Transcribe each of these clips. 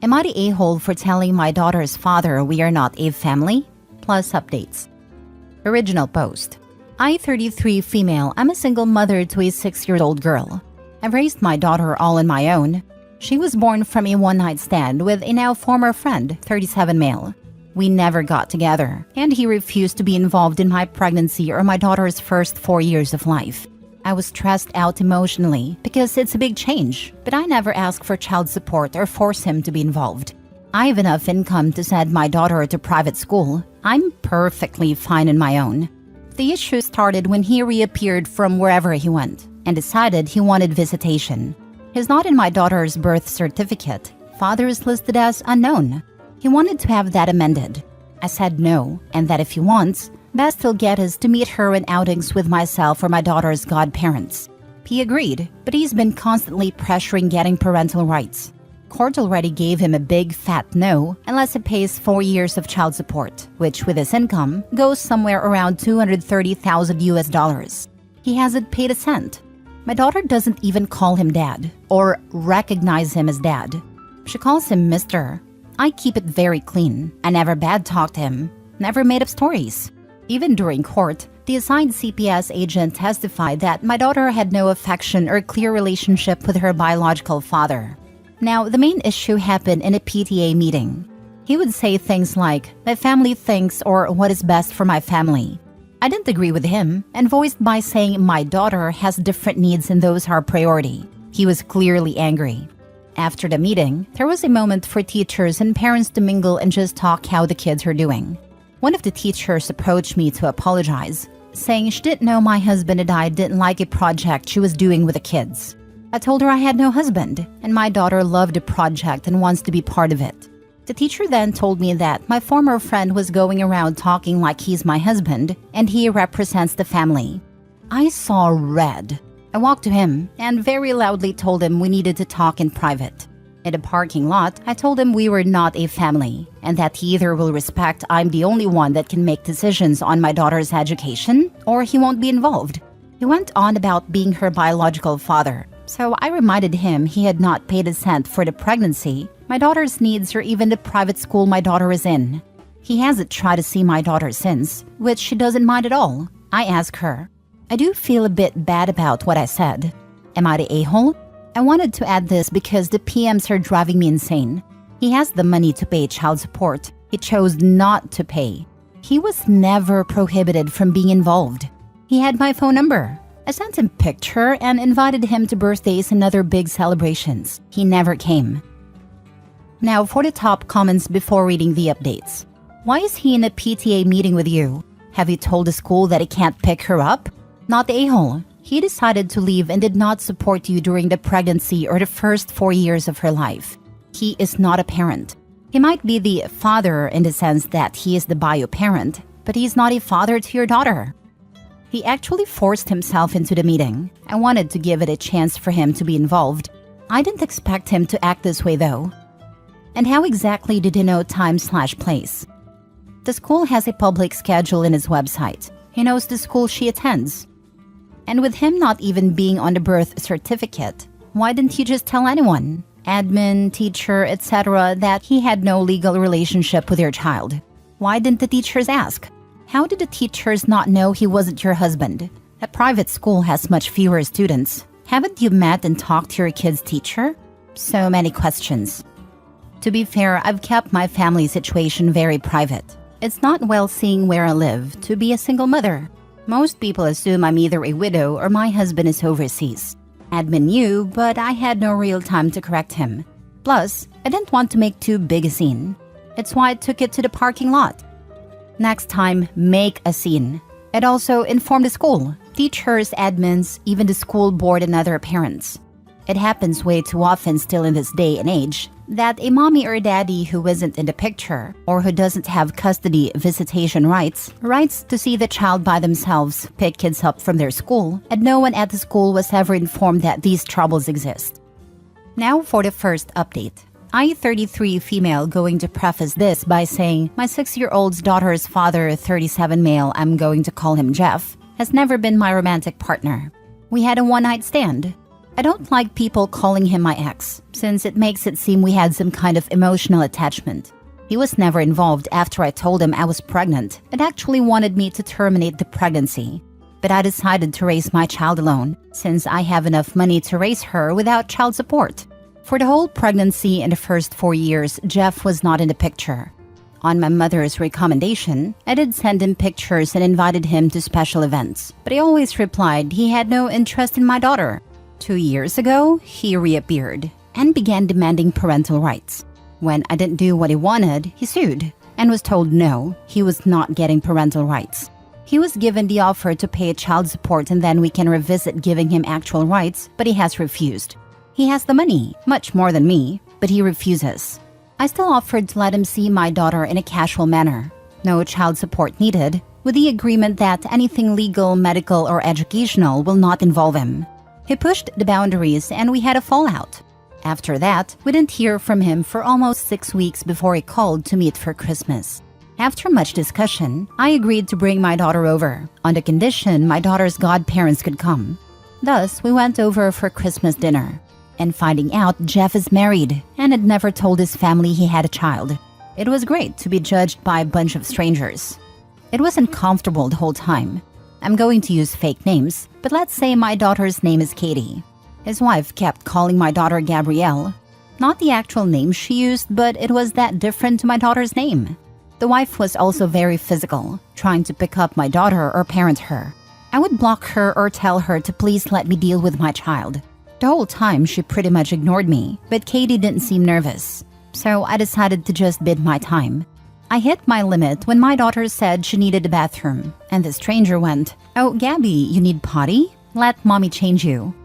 Am I the a-hole for telling my daughter's father we are not a family? Plus updates. Original post. I, 33 female, I'm a single mother to a 6-year-old girl. I've raised my daughter all on my own. She was born from a one-night stand with a now former friend, 37 male. We never got together, and he refused to be involved in my pregnancy or my daughter's first 4 years of life. I was stressed out emotionally because it's a big change, but I never asked for child support or force him to be involved. I have enough income to send my daughter to private school. I'm perfectly fine on my own. The issue started when he reappeared from wherever he went and decided he wanted visitation. He's not in my daughter's birth certificate. Father is listed as unknown. He wanted to have that amended. I said no, and that if he wants, best he'll get us to meet her in outings with myself or my daughter's godparents. He agreed, but he's been constantly pressuring getting parental rights. Court already gave him a big fat no unless he pays 4 years of child support, which with his income goes somewhere around $230,000 US. He hasn't paid a cent. My daughter doesn't even call him dad or recognize him as dad. She calls him Mr. I keep it very clean. I never bad talked him, never made up stories. Even during court, the assigned CPS agent testified that my daughter had no affection or clear relationship with her biological father. Now, the main issue happened in a PTA meeting. He would say things like, my family thinks or what is best for my family. I didn't agree with him and voiced by saying my daughter has different needs and those are priority. He was clearly angry. After the meeting, there was a moment for teachers and parents to mingle and just talk how the kids are doing. One of the teachers approached me to apologize, saying she didn't know my husband and I didn't like a project she was doing with the kids. I told her I had no husband, and my daughter loved the project and wants to be part of it. The teacher then told me that my former friend was going around talking like he's my husband, and he represents the family. I saw red. I walked to him and very loudly told him we needed to talk in private. In the parking lot, I told him we were not a family, and that he either will respect I'm the only one that can make decisions on my daughter's education, or he won't be involved. He went on about being her biological father, so I reminded him he had not paid a cent for the pregnancy, my daughter's needs, or even the private school my daughter is in. He hasn't tried to see my daughter since, which she doesn't mind at all. I asked her, I do feel a bit bad about what I said. Am I the a-hole? I wanted to add this because the PMs are driving me insane. He has the money to pay child support. He chose not to pay. He was never prohibited from being involved. He had my phone number. I sent him a picture and invited him to birthdays and other big celebrations. He never came. Now for the top comments before reading the updates. Why is he in a PTA meeting with you? Have you told the school that he can't pick her up? Not the a-hole. He decided to leave and did not support you during the pregnancy or the first 4 years of her life. He is not a parent. He might be the father in the sense that he is the bio parent, but he's not a father to your daughter. He actually forced himself into the meeting. I wanted to give it a chance for him to be involved. I didn't expect him to act this way though. And how exactly did he know time/place? The school has a public schedule in his website. He knows the school she attends. And with him not even being on the birth certificate, why didn't you just tell anyone, admin, teacher, etc., that he had no legal relationship with your child? Why didn't the teachers ask? How did the teachers not know he wasn't your husband? A private school has much fewer students. Haven't you met and talked to your kid's teacher? So many questions. To be fair, I've kept my family situation very private. It's not well seeing where I live to be a single mother. Most people assume I'm either a widow or my husband is overseas. Admin knew, but I had no real time to correct him. Plus, I didn't want to make too big a scene. It's why I took it to the parking lot. Next time, make a scene. It also inform the school, teachers, admins, even the school board and other parents. It happens way too often still in this day and age that a mommy or daddy who isn't in the picture or who doesn't have custody visitation rights to see the child by themselves pick kids up from their school, and no one at the school was ever informed that these troubles exist. Now for the first update. I, 33 female, going to preface this by saying my 6-year-old's daughter's father, 37 male, I'm going to call him Jeff, has never been my romantic partner. We had a one-night stand. I don't like people calling him my ex, since it makes it seem we had some kind of emotional attachment. He was never involved after I told him I was pregnant and actually wanted me to terminate the pregnancy. But I decided to raise my child alone, since I have enough money to raise her without child support. For the whole pregnancy and the first 4 years, Jeff was not in the picture. On my mother's recommendation, I did send him pictures and invited him to special events, but he always replied he had no interest in my daughter. 2 years ago, he reappeared and began demanding parental rights. When I didn't do what he wanted, he sued and was told no, he was not getting parental rights. He was given the offer to pay child support and then we can revisit giving him actual rights, but he has refused. He has the money, much more than me, but he refuses. I still offered to let him see my daughter in a casual manner. No child support needed, with the agreement that anything legal, medical, or educational will not involve him. He pushed the boundaries and we had a fallout. After that, we didn't hear from him for almost 6 weeks before he called to meet for Christmas. After much discussion, I agreed to bring my daughter over, on the condition my daughter's godparents could come. Thus, we went over for Christmas dinner. And finding out Jeff is married and had never told his family he had a child. It was great to be judged by a bunch of strangers. It was uncomfortable the whole time. I'm going to use fake names, but let's say my daughter's name is Katie. His wife kept calling my daughter Gabrielle. Not the actual name she used, but it was that different to my daughter's name. The wife was also very physical, trying to pick up my daughter or parent her. I would block her or tell her to please let me deal with my child. The whole time, she pretty much ignored me, but Katie didn't seem nervous. So I decided to just bid my time. I hit my limit when my daughter said she needed a bathroom, and the stranger went, "Oh, Gabby, you need potty? Let mommy change you."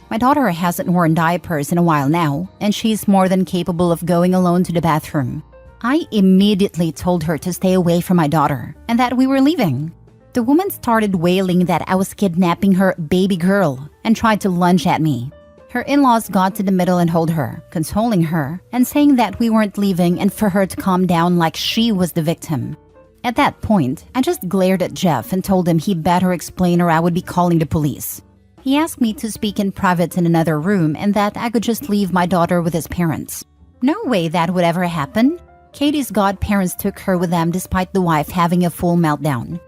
My daughter hasn't worn diapers in a while now, and she's more than capable of going alone to the bathroom. I immediately told her to stay away from my daughter, and that we were leaving. The woman started wailing that I was kidnapping her baby girl, and tried to lunge at me. Her in-laws got to the middle and held her, consoling her, and saying that we weren't leaving and for her to calm down like she was the victim. At that point, I just glared at Jeff and told him he better explain or I would be calling the police. He asked me to speak in private in another room and that I could just leave my daughter with his parents. No way that would ever happen. Katie's godparents took her with them despite the wife having a full meltdown.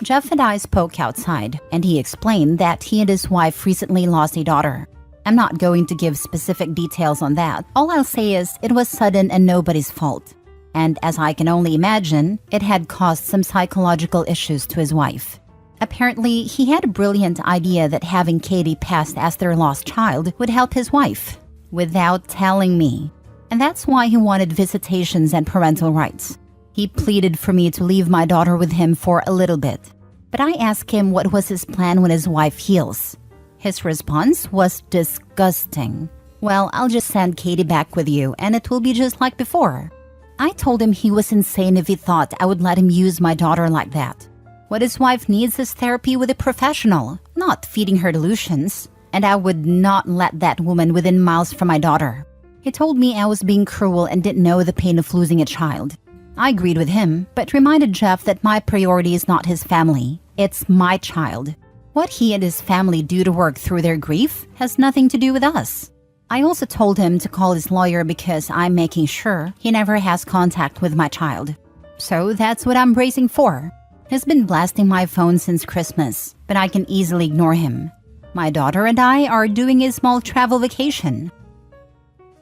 Jeff and I spoke outside, and he explained that he and his wife recently lost a daughter. I'm not going to give specific details on that. All I'll say is it was sudden and nobody's fault. And as I can only imagine, it had caused some psychological issues to his wife. Apparently, he had a brilliant idea that having Katie passed as their lost child would help his wife, without telling me. And that's why he wanted visitations and parental rights. He pleaded for me to leave my daughter with him for a little bit. But I asked him what was his plan when his wife heals. His response was disgusting. "Well, I'll just send Katie back with you and it will be just like before." I told him he was insane if he thought I would let him use my daughter like that. What his wife needs is therapy with a professional, not feeding her delusions. And I would not let that woman within miles from my daughter. He told me I was being cruel and didn't know the pain of losing a child. I agreed with him, but reminded Jeff that my priority is not his family. It's my child. What he and his family do to work through their grief has nothing to do with us. I also told him to call his lawyer because I'm making sure he never has contact with my child. So that's what I'm bracing for. He's been blasting my phone since Christmas, but I can easily ignore him. My daughter and I are doing a small travel vacation.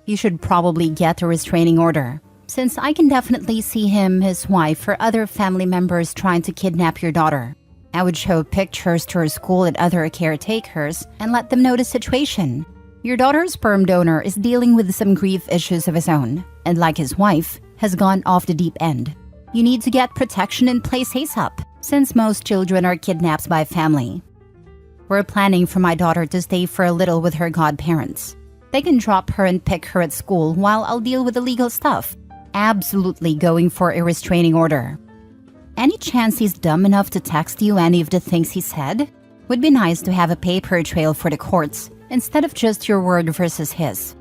You should probably get a restraining order, since I can definitely see him, his wife, or other family members trying to kidnap your daughter. I would show pictures to her school and other caretakers and let them know the situation. Your daughter's sperm donor is dealing with some grief issues of his own, and like his wife, has gone off the deep end. You need to get protection in place ASAP, since most children are kidnapped by family. We're planning for my daughter to stay for a little with her godparents. They can drop her and pick her at school while I'll deal with the legal stuff. Absolutely going for a restraining order. Any chance he's dumb enough to text you any of the things he said? Would be nice to have a paper trail for the courts, instead of just your word versus his.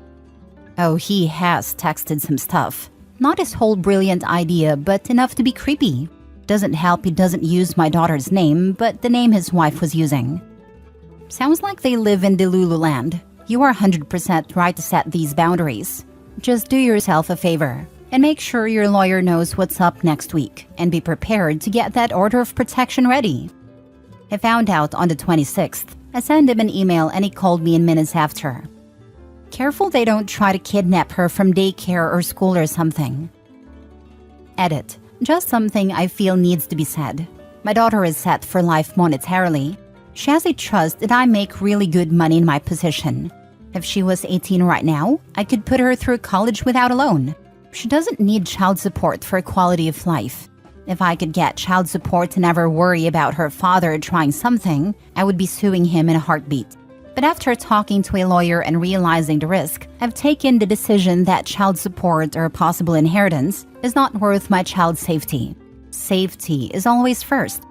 Oh, he has texted some stuff. Not his whole brilliant idea, but enough to be creepy. Doesn't help he doesn't use my daughter's name, but the name his wife was using. Sounds like they live in Delulu land. You are 100% right to set these boundaries. Just do yourself a favor and make sure your lawyer knows what's up next week and be prepared to get that order of protection ready. I found out on the 26th. I sent him an email and he called me in minutes after. Careful they don't try to kidnap her from daycare or school or something. Edit. Just something I feel needs to be said. My daughter is set for life monetarily. She has a trust that I make really good money in my position. If she was 18 right now, I could put her through college without a loan. She doesn't need child support for quality of life. If I could get child support to never worry about her father trying something, I would be suing him in a heartbeat. But after talking to a lawyer and realizing the risk, I've taken the decision that child support or possible inheritance is not worth my child's safety. Safety is always first.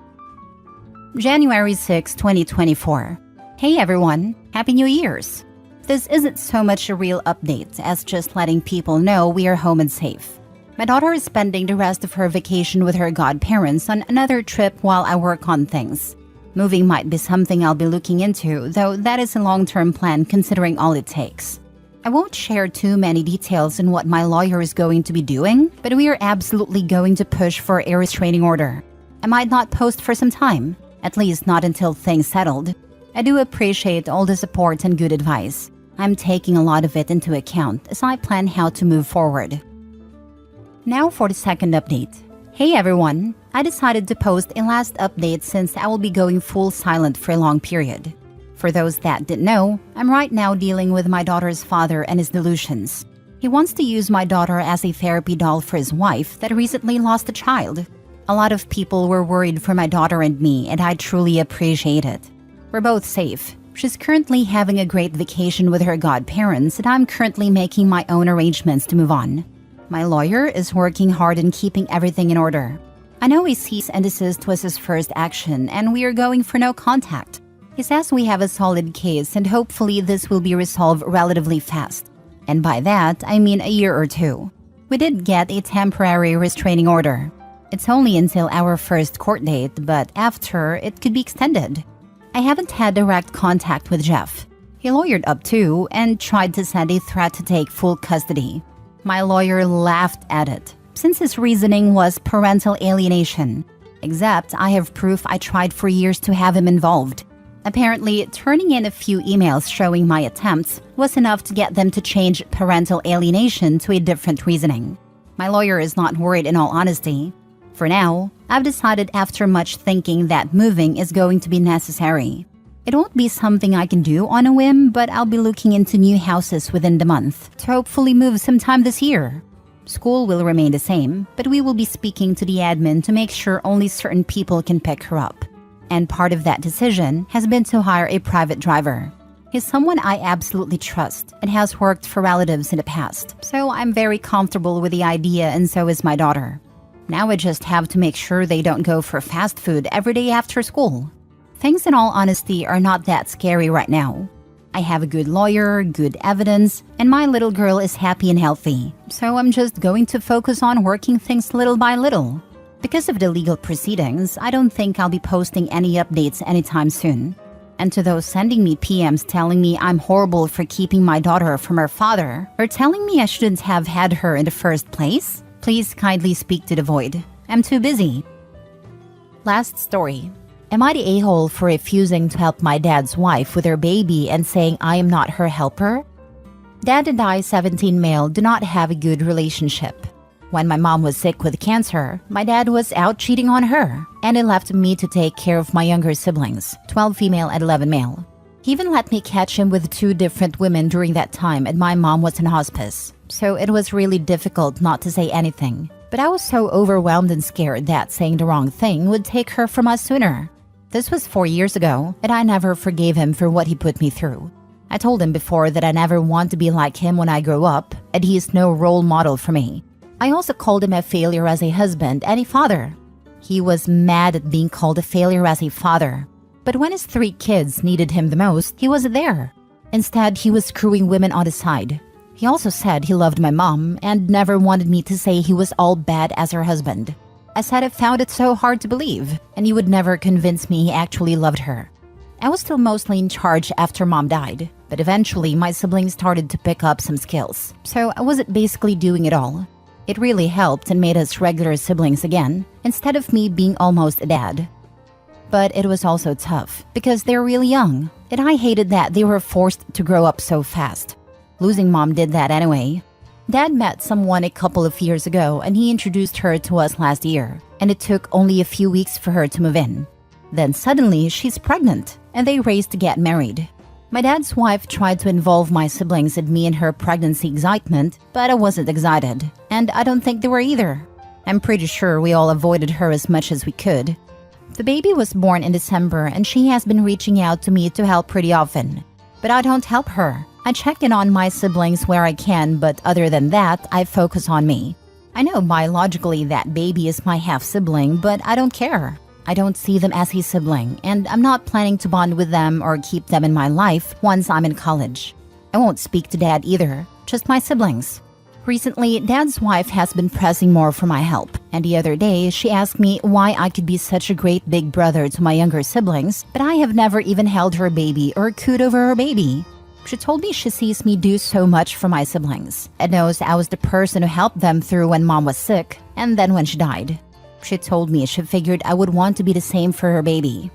January 6, 2024. Hey everyone, Happy New Year's! This isn't so much a real update as just letting people know we are home and safe. My daughter is spending the rest of her vacation with her godparents on another trip while I work on things. Moving might be something I'll be looking into, though that is a long-term plan considering all it takes. I won't share too many details on what my lawyer is going to be doing, but we are absolutely going to push for a restraining order. I might not post for some time, at least not until things settled. I do appreciate all the support and good advice. I'm taking a lot of it into account as I plan how to move forward. Now for the second update. Hey everyone, I decided to post a last update since I will be going full silent for a long period. For those that didn't know, I'm right now dealing with my daughter's father and his delusions. He wants to use my daughter as a therapy doll for his wife that recently lost a child. A lot of people were worried for my daughter and me, and I truly appreciate it. We're both safe. She's currently having a great vacation with her godparents, and I'm currently making my own arrangements to move on. My lawyer is working hard in keeping everything in order. I know a cease and desist was his first action, and we are going for no contact. He says we have a solid case, and hopefully this will be resolved relatively fast. And by that, I mean a year or two. We did get a temporary restraining order. It's only until our first court date, but after, it could be extended. I haven't had direct contact with Jeff. He lawyered up too and tried to send a threat to take full custody. My lawyer laughed at it, since his reasoning was parental alienation. Except I have proof I tried for years to have him involved. Apparently, turning in a few emails showing my attempts was enough to get them to change parental alienation to a different reasoning. My lawyer is not worried in all honesty. For now, I've decided after much thinking that moving is going to be necessary. It won't be something I can do on a whim, but I'll be looking into new houses within the month to hopefully move sometime this year. School will remain the same, but we will be speaking to the admin to make sure only certain people can pick her up. And part of that decision has been to hire a private driver. He's someone I absolutely trust and has worked for relatives in the past, so I'm very comfortable with the idea, and so is my daughter. Now I just have to make sure they don't go for fast food every day after school. Things in all honesty are not that scary right now. I have a good lawyer, good evidence, and my little girl is happy and healthy, so I'm just going to focus on working things little by little. Because of the legal proceedings, I don't think I'll be posting any updates anytime soon. And to those sending me PMs telling me I'm horrible for keeping my daughter from her father, or telling me I shouldn't have had her in the first place, please kindly speak to the void. I'm too busy. Last story. Am I the a-hole for refusing to help my dad's wife with her baby and saying I am not her helper? Dad and I, 17 male, do not have a good relationship. When my mom was sick with cancer, my dad was out cheating on her, and he left me to take care of my younger siblings, 12 female and 11 male. He even let me catch him with 2 different women during that time, and my mom was in hospice, so it was really difficult not to say anything. But I was so overwhelmed and scared that saying the wrong thing would take her from us sooner. This was 4 years ago, and I never forgave him for what he put me through. I told him before that I never want to be like him when I grow up, and he is no role model for me. I also called him a failure as a husband and a father. He was mad at being called a failure as a father. But when his 3 kids needed him the most, he wasn't there. Instead, he was screwing women on the side. He also said he loved my mom and never wanted me to say he was all bad as her husband. I said I found it so hard to believe, and he would never convince me he actually loved her. I was still mostly in charge after mom died, But eventually, my siblings started to pick up some skills, so I wasn't basically doing it all. It really helped and made us regular siblings again, instead of me being almost a dad. But it was also tough, because they're really young, and I hated that they were forced to grow up so fast. Losing mom did that anyway. Dad met someone a couple of years ago, and he introduced her to us last year, and it took only a few weeks for her to move in. Then suddenly, she's pregnant, and they raced to get married. My dad's wife tried to involve my siblings and me in her pregnancy excitement, but I wasn't excited, and I don't think they were either. I'm pretty sure we all avoided her as much as we could. The baby was born in December, and she has been reaching out to me to help pretty often. But I don't help her. I check in on my siblings where I can, but other than that, I focus on me. I know biologically that baby is my half-sibling, but I don't care. I don't see them as a sibling, and I'm not planning to bond with them or keep them in my life once I'm in college. I won't speak to Dad either, just my siblings. Recently, Dad's wife has been pressing more for my help, and the other day she asked me why I could be such a great big brother to my younger siblings, but I have never even held her baby or cooed over her baby. She told me she sees me do so much for my siblings and knows I was the person who helped them through when mom was sick and then when she died. She told me she figured I would want to be the same for her baby.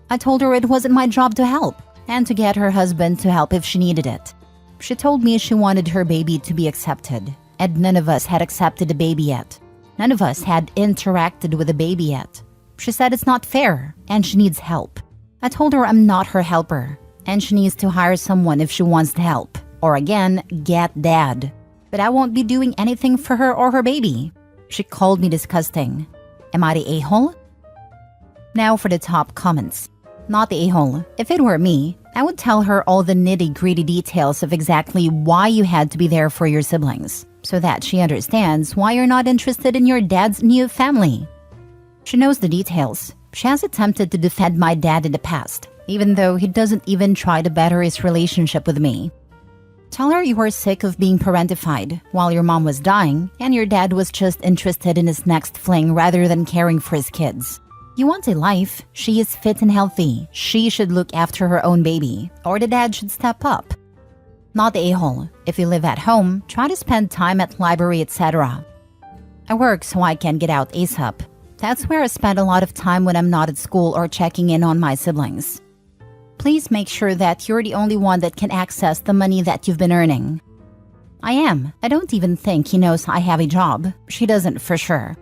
I told her it wasn't my job to help and to get her husband to help if she needed it. She told me she wanted her baby to be accepted, and none of us had accepted the baby yet. None of us had interacted with the baby yet. She said it's not fair and she needs help. I told her I'm not her helper and she needs to hire someone if she wants to help, or again, get Dad. But I won't be doing anything for her or her baby. She called me disgusting. Am I the a-hole? Now for the top comments. Not the a-hole. If it were me, I would tell her all the nitty-gritty details of exactly why you had to be there for your siblings, so that she understands why you're not interested in your dad's new family. She knows the details. She has attempted to defend my dad in the past, even though he doesn't even try to better his relationship with me. Tell her you are sick of being parentified while your mom was dying and your dad was just interested in his next fling rather than caring for his kids. You want a life. She is fit and healthy. She should look after her own baby, or the dad should step up. Not the a-hole. If you live at home, try to spend time at library, etc. I work so I can get out ASAP. That's where I spend a lot of time when I'm not at school or checking in on my siblings. Please make sure that you're the only one that can access the money that you've been earning. I am. I don't even think he knows I have a job. She doesn't for sure.